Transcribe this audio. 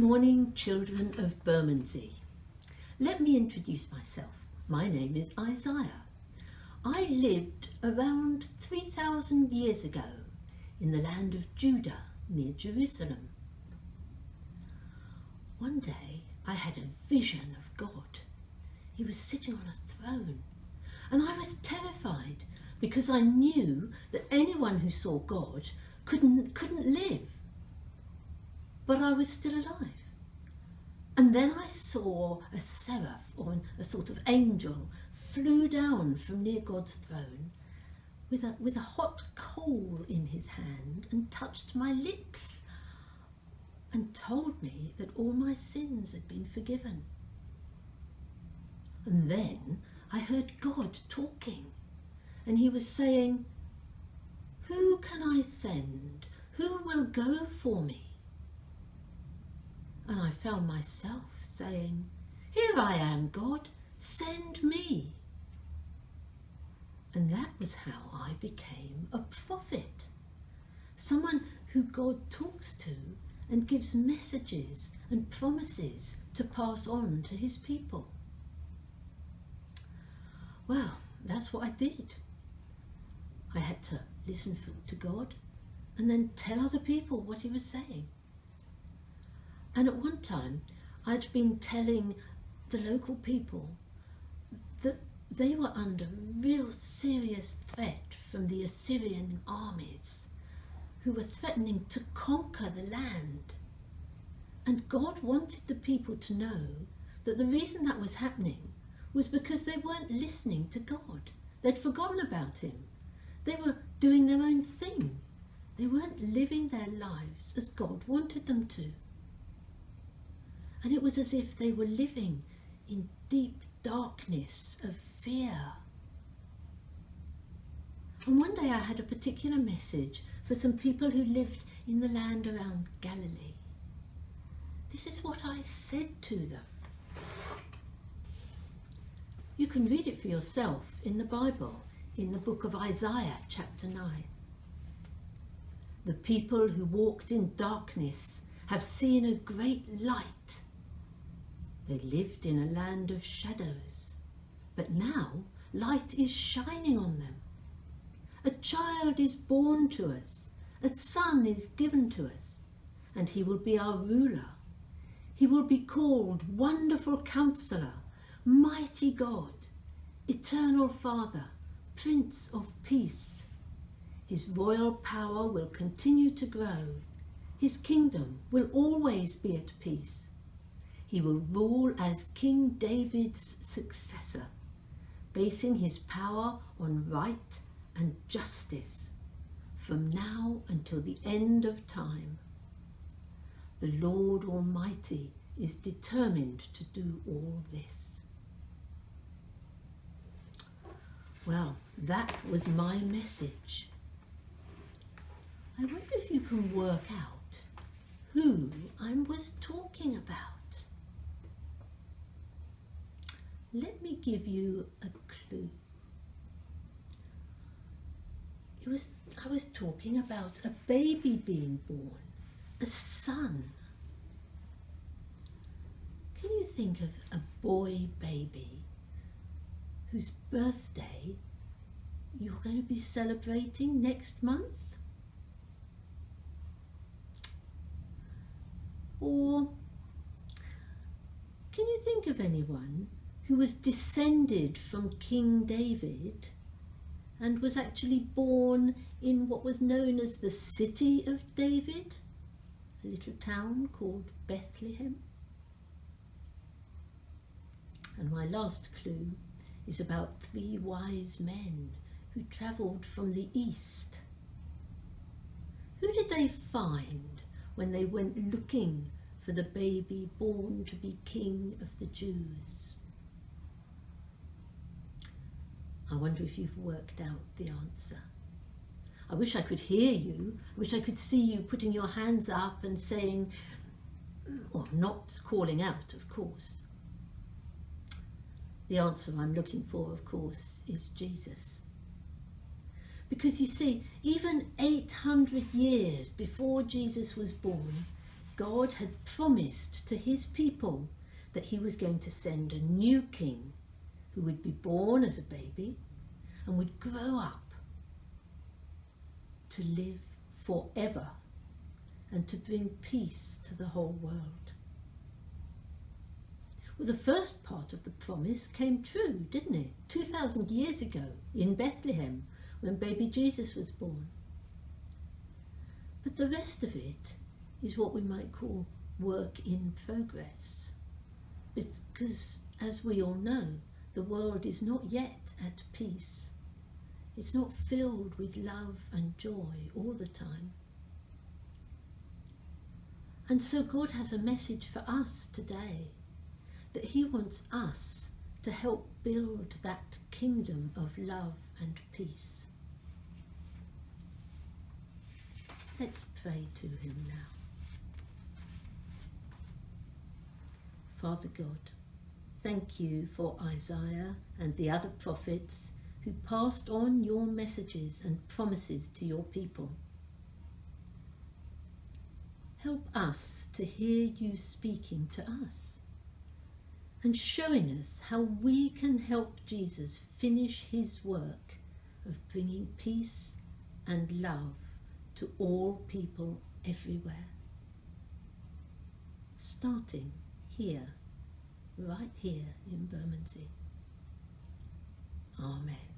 morning, children of Bermondsey. Let me introduce myself. My name is Isaiah. I lived around 3,000 years ago in the land of Judah near Jerusalem. One day I had a vision of God. He was sitting on a throne, and I was terrified because I knew that anyone who saw God couldn't live. But I was still alive. And then I saw a seraph, or a sort of angel, flew down from near God's throne with a hot coal in his hand and touched my lips and told me that all my sins had been forgiven. And then I heard God talking, and he was saying, "Who can I send? Who will go for me?" And I found myself saying, "Here I am, God, send me." And that was how I became a prophet, someone who God talks to and gives messages and promises to pass on to his people. Well, that's what I did. I had to listen to God and then tell other people what he was saying. And at one time, I'd been telling the local people that they were under real serious threat from the Assyrian armies who were threatening to conquer the land. And God wanted the people to know that the reason that was happening was because they weren't listening to God. They'd forgotten about him. They were doing their own thing. They weren't living their lives as God wanted them to. And it was as if they were living in deep darkness of fear. And one day I had a particular message for some people who lived in the land around Galilee. This is what I said to them. You can read it for yourself in the Bible, in the book of Isaiah, chapter 9. The people who walked in darkness have seen a great light. They lived in a land of shadows, but now light is shining on them. A child is born to us, a son is given to us, and he will be our ruler. He will be called Wonderful Counselor, Mighty God, Eternal Father, Prince of Peace. His royal power will continue to grow. His kingdom will always be at peace. He will rule as King David's successor, basing his power on right and justice from now until the end of time. The Lord Almighty is determined to do all this. Well, that was my message. I wonder if you can work out who I was talking about. Let me give you a clue. I was talking about a baby being born, a son. Can you think of a boy baby whose birthday you're going to be celebrating next month? Or can you think of anyone who was descended from King David and was actually born in what was known as the city of David, a little town called Bethlehem? And my last clue is about 3 wise men who travelled from the east. Who did they find when they went looking for the baby born to be King of the Jews? I wonder if you've worked out the answer. I wish I could hear you. I wish I could see you putting your hands up and saying, or not calling out, of course. The answer I'm looking for, of course, is Jesus. Because you see, even 800 years before Jesus was born, God had promised to his people that he was going to send a new king who would be born as a baby and would grow up to live forever and to bring peace to the whole world. Well, the first part of the promise came true, didn't it? 2,000 years ago in Bethlehem when baby Jesus was born. But the rest of it is what we might call work in progress. Because, as we all know, the world is not yet at peace. It's not filled with love and joy all the time. And so God has a message for us today, that he wants us to help build that kingdom of love and peace. Let's pray to him now. Father God, thank you for Isaiah and the other prophets who passed on your messages and promises to your people. Help us to hear you speaking to us and showing us how we can help Jesus finish his work of bringing peace and love to all people everywhere. Starting here, right here in Bermondsey. Amen.